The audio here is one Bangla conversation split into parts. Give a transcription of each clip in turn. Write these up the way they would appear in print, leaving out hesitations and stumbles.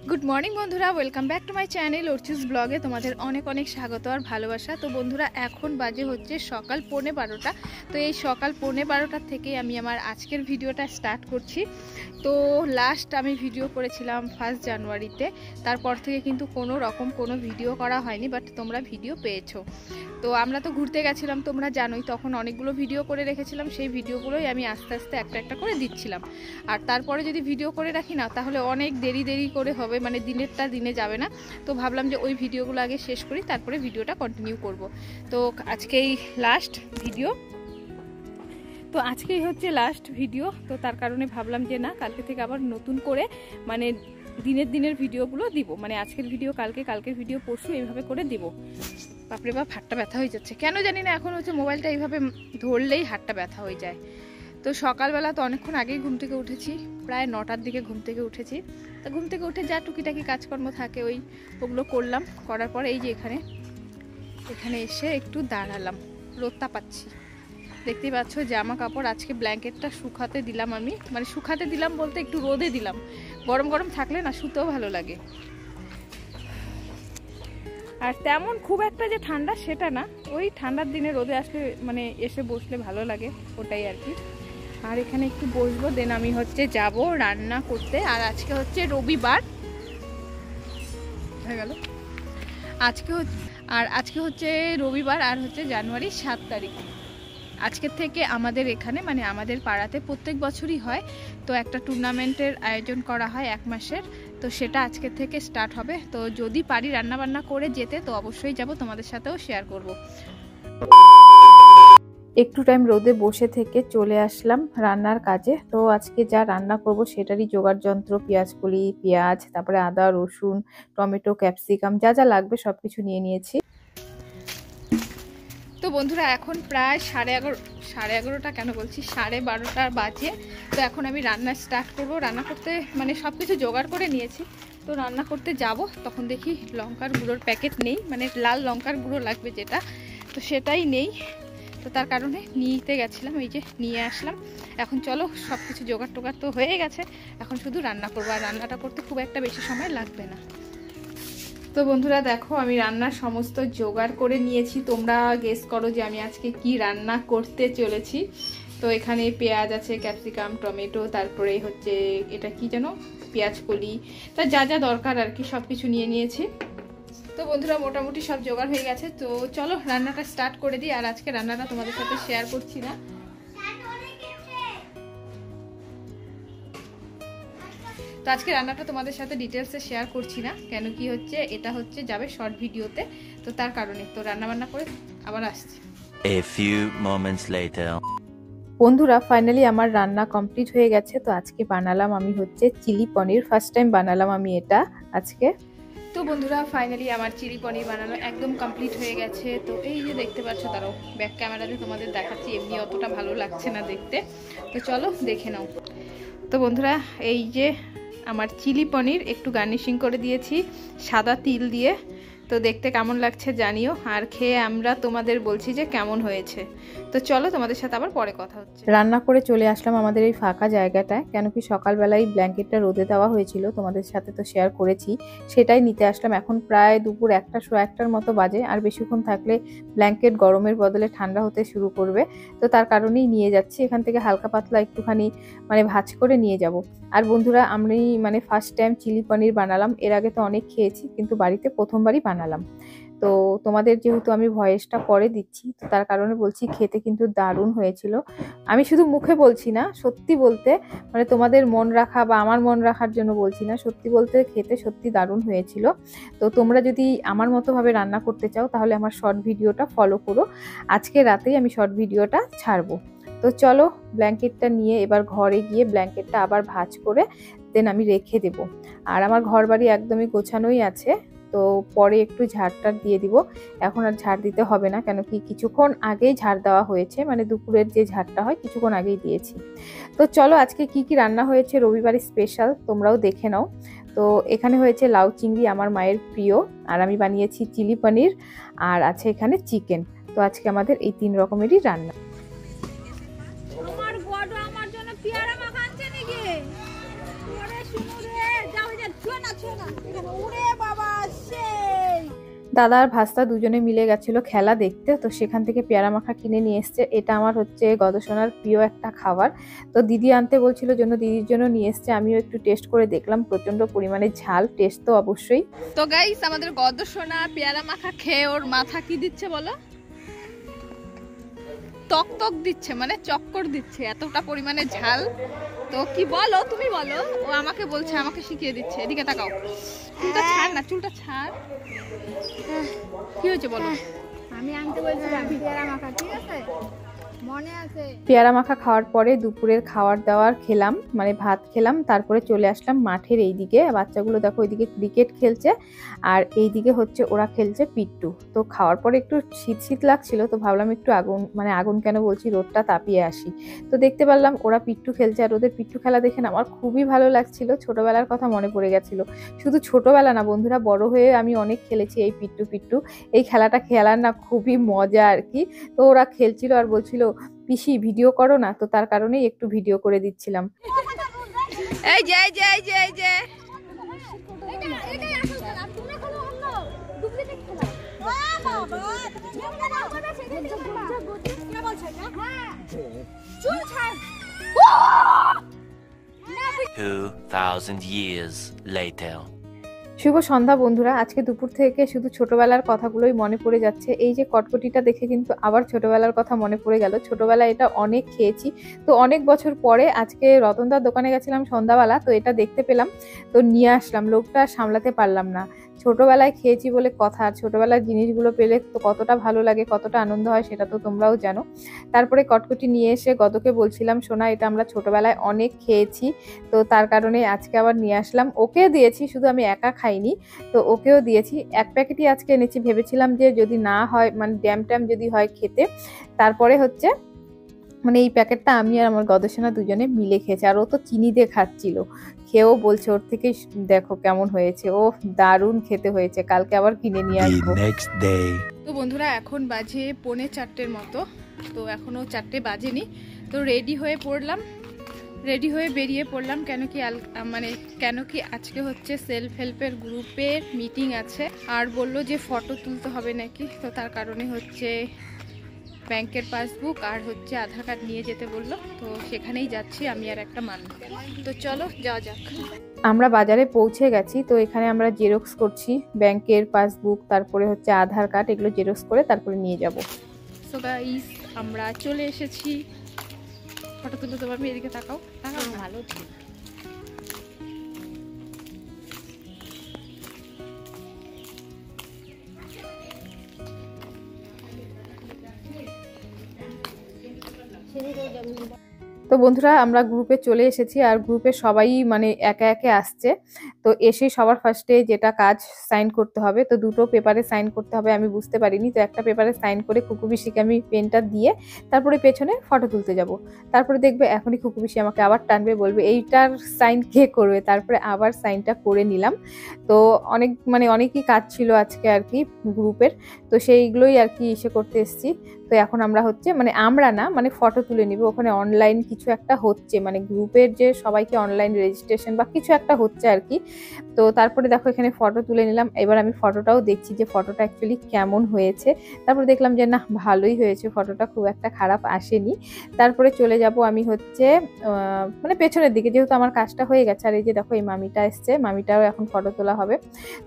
গুড মর্নিং বন্ধুরা, welcome back to my channel Archu's ব্লগে তোমাদের অনেক অনেক স্বাগত আর ভালোবাসা। তো বন্ধুরা, এখন বাজে হচ্ছে সকাল 11:15। তো এই সকাল 11:15 থেকে আমি আমার আজকের ভিডিওটা স্টার্ট করছি। তো লাস্ট আমি ভিডিও করেছিলাম 1 জানুয়ারিতে, তারপর থেকে কিন্তু কোনো রকম কোনো ভিডিও করা হয়নি, বাট তোমরা ভিডিও পেয়েছো। তো আমরা তো ঘুরতে গেছিলাম, তোমরা জানোই, তখন অনেকগুলো ভিডিও করে রেখেছিলাম। সেই ভিডিওগুলোই আমি আস্তে আস্তে একটা একটা করে দিচ্ছিলাম। আর তারপরে যদি ভিডিও করে রাখি না, তাহলে অনেক দেরি করে হবে, মানে দিনেরটা দিনে যাবে না। তো ভাবলাম যে ওই ভিডিওগুলো আগে শেষ করি, তারপরে ভিডিওটা কন্টিনিউ করব। তো আজকেই লাস্ট ভিডিও, তো আজকেই হচ্ছে লাস্ট ভিডিও। তো তার কারণে ভাবলাম যে না, কালকে থেকে আবার নতুন করে মানে দিনের ভিডিওগুলো দিব, মানে আজকের ভিডিও কালকে, কালকের ভিডিও পরশু, এইভাবে করে দিব। বাপরে বাপ, হাতটা ব্যথা হয়ে যাচ্ছে কেন জানি না। এখন হচ্ছে মোবাইলটা এইভাবে ধরলেই হাতটা ব্যথা হয়ে যায়। তো সকালবেলা তো অনেকক্ষণ আগেই ঘুম থেকে উঠেছি, প্রায় 9টার দিকে ঘুম থেকে উঠেছি। তো ঘুম থেকে উঠে যা টুকিটাকি কাজকর্ম থাকে ওগুলো করলাম। করার পরে এই যে এখানে এসে একটু দাঁড়ালাম, রোদটা পাচ্ছি। দেখতেই পাচ্ছ জামা কাপড় আজকে ব্ল্যাঙ্কেটটা শুকাতে দিলাম আমি, মানে শুকাতে দিলাম বলতে একটু রোদে দিলাম। গরম গরম থাকলে না শুতেও ভালো লাগে। আর তেমন খুব একটা যে ঠান্ডা সেটা না, ওই ঠান্ডার দিনে রোদে আসলে মানে এসে বসলে ভালো লাগে, ওটাই আর কি। আর এখানে একটু বসবো, দেন আমি হচ্ছে যাব রান্না করতে। আর আজকে হচ্ছে রবিবার হয়ে গেল, আজকে হচ্ছে রবিবার, আর হচ্ছে জানুয়ারি 7 তারিখ। আজকের থেকে আমাদের এখানে মানে আমাদের পাড়াতে প্রত্যেক বছরই হয়, তো একটা টুর্নামেন্টের আয়োজন করা হয় 1 মাসের। তো সেটা আজকের থেকে স্টার্ট হবে। তো যদি পারি রান্নাবান্না করে যেতে, তো অবশ্যই যাব, তোমাদের সাথেও শেয়ার করব। একটু টাইম রোদে বসে থেকে চলে আসলাম রান্নার কাজে। তো আজকে যা রান্না করব সেটারই জোগাড় যন্ত্র, পেঁয়াজকলি, পেঁয়াজ, তারপরে আদা, রসুন, টমেটো, ক্যাপসিকাম, যা যা লাগবে সবকিছু নিয়ে নিয়েছি। তো বন্ধুরা, এখন প্রায় 11:30 কেন বলছি, 12:30 বাজে। তো এখন আমি রান্না স্টার্ট করব। রান্না করতে মানে সব কিছু জোগাড় করে নিয়েছি। তো রান্না করতে যাব, তখন দেখি লঙ্কার গুঁড়োর প্যাকেট নেই, মানে লাল লঙ্কার গুঁড়ো লাগবে যেটা, তো সেটাই নেই। তো তার কারণে নিতে গেছিলাম, এই যে নিয়ে আসলাম। এখন চলো, সব কিছু জোগাড় টোগাড় তো হয়ে গেছে, এখন শুধু রান্না করবো। আর রান্নাটা করতে খুব একটা বেশি সময় লাগবে না। তো বন্ধুরা দেখো, আমি রান্নার সমস্ত জোগাড় করে নিয়েছি। তোমরা গেস করো যে আমি আজকে কি রান্না করতে চলেছি। তো এখানে পেঁয়াজ আছে, ক্যাপসিকাম, টমেটো, তারপরে হচ্ছে এটা কি যেন, পেঁয়াজকলি, তা যা যা দরকার আর কি সব কিছু নিয়ে নিয়েছি। তো বন্ধুরা, মোটামুটি সব জোগাড় হয়ে গেছে। তো চলো রান্নাটা স্টার্ট করে দিই। আর আজকে রান্নাটা তোমাদের সাথে শেয়ার করছি না, তো আজকে রান্নাটা তোমাদের সাথে ডিটেলসে শেয়ার করছি না, কেন কি হচ্ছে এটা হচ্ছে যাবে শর্ট ভিডিওতে। তো তার কারণে তো রান্না বান্না করে আবার আসছি। A few moments later. বন্ধুরা, ফাইনালি আমার রান্না কমপ্লিট হয়ে গেছে। তো আজকে বানালাম আমি হচ্ছে চিলি পনির, ফার্স্ট টাইম বানালাম আমি এটা আজকে। তো বন্ধুরা, ফাইনালি আমার চিলি পনির বানানো একদম কমপ্লিট হয়ে গেছে। তো এই যে দেখতে পাচ্ছ, তারাও ব্যাক ক্যামেরাতে তোমাদের দেখাচ্ছি, এমনি অতটা ভালো লাগছে না দেখতে। তো চলো দেখে নাও। তো বন্ধুরা, এই যে আমার চিলি পনির একটু গার্নিশিং করে দিয়েছি সাদা তিল দিয়ে। তো দেখতে কেমন লাগছে জানিও, আর খেয়ে আমরা তোমাদের বলছি যে কেমন হয়েছে। তো চলো তোমাদের সাথে আবার পরে কথা হচ্ছে। রান্না করে চলে আসলাম আমাদের এই ফাঁকা জায়গাটায়, কেন কি সকালবেলায় ব্ল্যাঙ্কেটটা রোদে দেওয়া হয়েছিল, তোমাদের সাথে তো শেয়ার করেছি, সেটাই নিতে আসলাম। এখন প্রায় দুপুর 1টার মতো বাজে, আর বেশিক্ষণ থাকলে ব্ল্যাঙ্কেট গরমের বদলে ঠান্ডা হতে শুরু করবে। তো তার কারণেই নিয়ে যাচ্ছি। এখান থেকে হালকা পাতলা একটুখানি মানে ভাঁজ করে নিয়ে যাব। আর বন্ধুরা, আমি মানে ফার্স্ট টাইম চিলি পনির বানালাম, এর আগে তো অনেক খেয়েছি, কিন্তু বাড়িতে প্রথমবারই বানালাম। তো তোমাদের যেহেতু আমি ভয়েসটা পরে দিচ্ছি, তো তার কারণে বলছি, খেতে কিন্তু দারুণ হয়েছিল। আমি শুধু মুখে বলছি না, সত্যি বলতে, মানে তোমাদের মন রাখা বা আমার মন রাখার জন্য বলছি না, সত্যি বলতে খেতে সত্যি দারুণ হয়েছিল। তো তোমরা যদি আমার মতোভাবে রান্না করতে চাও, তাহলে আমার শর্ট ভিডিওটা ফলো করো। আজকে রাতেই আমি শর্ট ভিডিওটা ছাড়বো। তো চলো, ব্ল্যাঙ্কেটটা নিয়ে এবার ঘরে গিয়ে ব্ল্যাঙ্কেটটা আবার ভাঁজ করে দেন আমি রেখে দেব। আর আমার ঘর বাড়ি একদমই গোছানোই আছে, তো পরে একটু ঝাড়টার দিয়ে দিব। এখন আর ঝাড় দিতে হবে না, কেন কি কিছুক্ষণ আগেই ঝাড় দেওয়া হয়েছে, মানে দুপুরের যে ঝাড়টা হয় কিছুক্ষণ আগেই দিয়েছি। তো চলো, আজকে কি কি রান্না হয়েছে রবিবারের স্পেশাল তোমরাও দেখে নাও। তো এখানে হয়েছে লাউ চিংড়ি, আমার মায়ের প্রিয়, আর আমি বানিয়েছি চিলি পনির, আর আছে এখানে চিকেন। তো আজকে আমাদের এই 3 রকমেরই রান্না। পেয়ারা মাখা আনছে নাকি? ওরে শুনো রে, যাও যা, ছুঁয়ে না দাদা আর ভাস্তা দুজনে মিলে গেছিল খেলা দেখতে, তো সেখান থেকে পেয়ারা মাখা কিনে নিয়ে এসছে। এটা আমার হচ্ছে গদসোনার প্রিয় একটা খাবার, তো দিদি আনতে বলছিল জন্য দিদির জন্য নিয়ে এসছে। আমিও একটু টেস্ট করে দেখলাম, প্রচন্ড পরিমাণে ঝাল, টেস্ট তো অবশ্যই। তো গাইস আমাদের গদসোনা পেয়ারা মাখা খেয়ে ওর মাথা কি দিচ্ছে বলো, টক টক দিচ্ছে, মানে চক্কর দিচ্ছে, এতটা পরিমাণে ঝাল। তো কি বলো, তুমি বলো। ও আমাকে বলছে, আমাকে শিখিয়ে দিচ্ছে। এদিকে তাকাও, চুলটা ছাড় না, চুলটা ছাড়। কি হয়েছে বলো? আমি আনতে বলছিলাম পেয়ারা মাখা, ঠিক আছে, মনে আছে? পেয়ারা মাখা খাওয়ার পরে দুপুরের খাওয়ার দাওয়ার খেলাম, মানে ভাত খেলাম, তারপরে চলে আসলাম মাঠের এইদিকে। বাচ্চাগুলো দেখো ওইদিকে ক্রিকেট খেলছে, আর এইদিকে হচ্ছে ওরা খেলছে পিট্টু। তো খাওয়ার পরে একটু শীত শীত লাগছিল, তো ভাবলাম একটু আগুন, মানে আগুন কেন বলছি, রোদটা তাপিয়ে আসি। তো দেখতে পারলাম ওরা পিট্টু খেলছে, আর ওদের পিট্টু খেলা দেখে না আমার খুবই ভালো লাগছিল, ছোটবেলার কথা মনে পড়ে গেছিল। শুধু ছোটবেলা না বন্ধুরা, বড় হয়ে আমি অনেক খেলেছি এই পিট্টু পিট্টু। এই খেলাটা খেলার না খুবই মজা আর কি। তো ওরা খেলছিল আর বলছিল পিসি ভিডিও করো না, তো তার কারণেই একটু ভিডিও করে দিচ্ছিলাম। এই যে এই যে এই যে এই যে years later. শুভ সন্ধ্যা বন্ধুরা। আজকে দুপুর থেকে শুধু ছোটবেলার কথাগুলোই মনে পড়ে যাচ্ছে। এই যে কটকটিটা দেখে কিন্তু আবার ছোটবেলার কথা মনে পড়ে গেল। ছোটবেলায় এটা অনেক খেয়েছি, তো অনেক বছর পরে আজকে রতনদার দোকানে গেছিলাম সন্ধ্যাবেলা, তো এটা দেখতে পেলাম, তো নিয়ে আসলাম। লোকটা সামলাতে পারলাম না, ছোটবেলায় খেয়েছি বলে কথা, আর ছোটবেলার জিনিসগুলো পেলে তো কতটা ভালো লাগে, কতটা আনন্দ হয় সেটা তো তোমরাও জানো। তারপরে কটকটি নিয়ে এসে গদকে বলছিলাম, সোনা এটা আমরা ছোটবেলায় অনেক খেয়েছি, তো তার কারণে আজকে আবার নিয়ে আসলাম। ওকে দিয়েছি, শুধু আমি একা খাইনি, তো ওকেও দিয়েছি। এক প্যাকেটই আজকে এনেছি, ভেবেছিলাম যে যদি না হয়, মানে ড্যাম ট্যাম যদি হয় খেতে, তারপরে হচ্ছে মানে এই প্যাকেটটা আমি আর আমার গদসোনা দুজনে মিলে খেয়েছি। আর ও তো চিনি দিয়ে খাচ্ছিল, খেয়েও বলছে ওর থেকে দেখো কেমন হয়েছে, ও দারুণ খেতে হয়েছে, কালকে আবার কিনে নিয়ে আসবো। তো বন্ধুরা এখন বাজে 3:45 মতো, তো এখনো 4টে বাজেনি। তো রেডি হয়ে পড়লাম, রেডি হয়ে বেরিয়ে পড়লাম। কেন কি আজকে হচ্ছে সেলফ হেল্পের গ্রুপের মিটিং আছে, আর বললো যে ফটো তুলতে হবে নাকি, তো তার কারণে হচ্ছে ব্যাংকের পাসবুক আর হচ্ছে আধার কার্ড নিয়ে যেতে বললো, তো সেখানেই যাচ্ছি আমি আর একটা মানুষ। তো চলো যাওয়া যাক। আমরা বাজারে পৌঁছে গেছি, তো এখানে আমরা জেরক্স করছি ব্যাংকের পাসবুক, তারপরে হচ্ছে আধার কার্ড, এগুলো জেরক্স করে তারপরে নিয়ে যাব। সো গাইস আমরা চলে এসেছি। ফটো তুলতে তো পারবি, এদিকে তাকাও, তাকাও ভালো ঠিক। তো বন্ধুরা আমরা গ্রুপে চলে এসেছি, আর গ্রুপে সবাই মানে একে একে আসছে। তো এসে সবার ফার্স্টে যেটা কাজ, সাইন করতে হবে। তো দুটো পেপারে সাইন করতে হবে, আমি বুঝতে পারিনি, তো একটা পেপারে সাইন করে খুকু পিসিকে আমি পেনটা দিয়ে তারপরে পেছনে ফটো তুলতে যাব। তারপরে দেখবে এখনই খুকু পিসি আমাকে আবার টানবে, বলবে এইটার সাইন কে করবে, তারপরে আবার সাইনটা করে নিলাম। তো অনেকই কাজ ছিল আজকে আর কি গ্রুপের, তো সেইগুলোই আর কি ইসে করতে এসেছি। তো এখন আমরা হচ্ছে আমরা না ফটো তুলে নিব, ওখানে অনলাইন কিছু একটা হচ্ছে, মানে গ্রুপের যে সবাইকে অনলাইন রেজিস্ট্রেশন বা কিছু একটা হচ্ছে আর কি। তো তারপরে দেখো এখানে ফটো তুলে নিলাম। এবার আমি ফটোটাও দেখছি যে ফটোটা অ্যাকচুয়ালি কেমন হয়েছে। তারপরে দেখলাম যে না ভালোই হয়েছে, ফটোটা খুব একটা খারাপ আসেনি। তারপরে চলে যাব আমি হচ্ছে পেছনের দিকে, যেহেতু আমার কাজটা হয়ে গেছে। আর এই যে দেখো এই মামিটা এসছে, মামিটাও এখন ফটো তোলা হবে।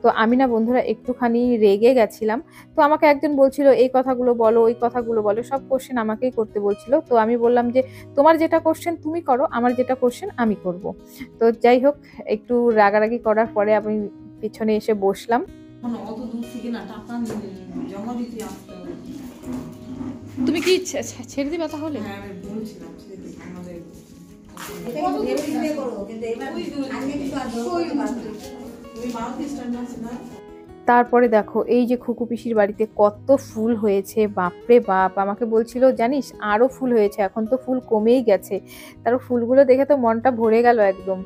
তো আমি না বন্ধুরা একটুখানি রেগে গেছিলাম। তো আমাকে একজন বলছিল এই কথাগুলো বলো, ওই কথাগুলো বলো, সব কোশ্চেন আমাকেই করতে বলছিল। তো আমি বললাম যে তোমার যেটা কোশ্চেন তুমি করো, আমার যেটা কোশ্চেন আমি করব। তো যাই হোক, একটু রাগারাগি করার পরে আমি পিছনে এসে বসলাম। তুমি কি ছেড়ে দিবা তাহলে? তারপরে দেখো এই যে খুকু পিসির বাড়িতে কত ফুল হয়েছে, বাপরে বাপ। আমাকে বলছিল জানিস আরো ফুল হয়েছে, এখন তো ফুল কমেই গেছে। তার ফুলগুলো দেখে তো মনটা ভরে গেল একদম।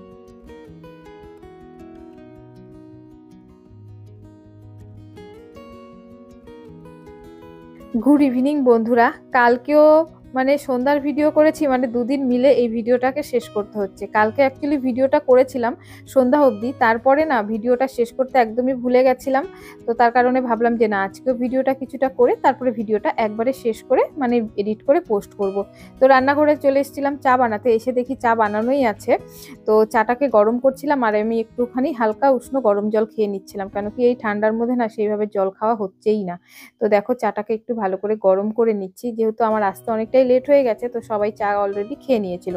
গুড ইভিনিং বন্ধুরা। কালকেও মানে সন্ধ্যার ভিডিও করেছি, মানে দুদিন মিলে এই ভিডিওটাকে শেষ করতে হচ্ছে। কালকে অ্যাকচুয়ালি ভিডিওটা করেছিলাম সন্ধ্যা অবধি, তারপরে না ভিডিওটা শেষ করতে একদমই ভুলে গেছিলাম। তো তার কারণে ভাবলাম যে না, আজকেও ভিডিওটা কিছুটা করে তারপরে ভিডিওটা একবারে শেষ করে মানে এডিট করে পোস্ট করব। তো রান্নাঘরে চলে এসেছিলাম চা বানাতে, এসে দেখি চা বানানোই আছে। তো চাটাকে গরম করছিলাম আর আমি একটুখানি হালকা উষ্ণ গরম জল খেয়ে নিচ্ছিলাম, কেন কি এই ঠান্ডার মধ্যে না সেইভাবে জল খাওয়া হচ্ছেই না। তো দেখো চাটাকে একটু ভালো করে গরম করে নিচ্ছি, যেহেতু আমার আসতে অনেকটাই লেট হয়ে গেছে, তো সবাই চা অলরেডি খেয়ে নিয়েছিল।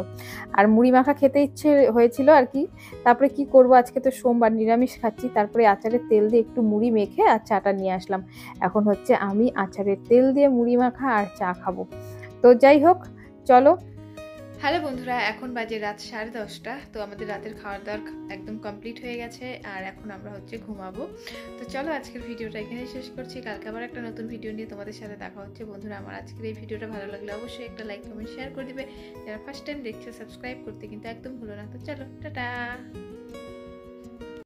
আর মুড়ি মাখা খেতে ইচ্ছে হয়েছিল আর কি। তারপরে কি করব, আজকে তো সোমবার, নিরামিষ খাচ্ছি। তারপরে আচারের তেল দিয়ে একটু মুড়ি মেখে আর চাটা নিয়ে আসলাম। এখন হচ্ছে আমি আচারের তেল দিয়ে মুড়ি মাখা আর চা খাবো। তো যাই হোক, চলো। হ্যালো বন্ধুরা, এখন বাজে রাত 10:30। তো আমাদের রাতের খাওয়া দাওয়ার একদম কমপ্লিট হয়ে গেছে আর এখন আমরা হচ্ছে ঘুমাবো। তো চলো আজকের ভিডিওটা এখানেই শেষ করছি। কালকে আবার একটা নতুন ভিডিও নিয়ে তোমাদের সাথে দেখা হচ্ছে। বন্ধুরা, আমার আজকের এই ভিডিওটা ভালো লাগলে অবশ্যই একটা লাইক কমেন্ট শেয়ার করে দিবে। যারা ফার্স্ট টাইম দেখছে সাবস্ক্রাইব করতে কিন্তু একদম ভুলো না। তো চলো, টাটা।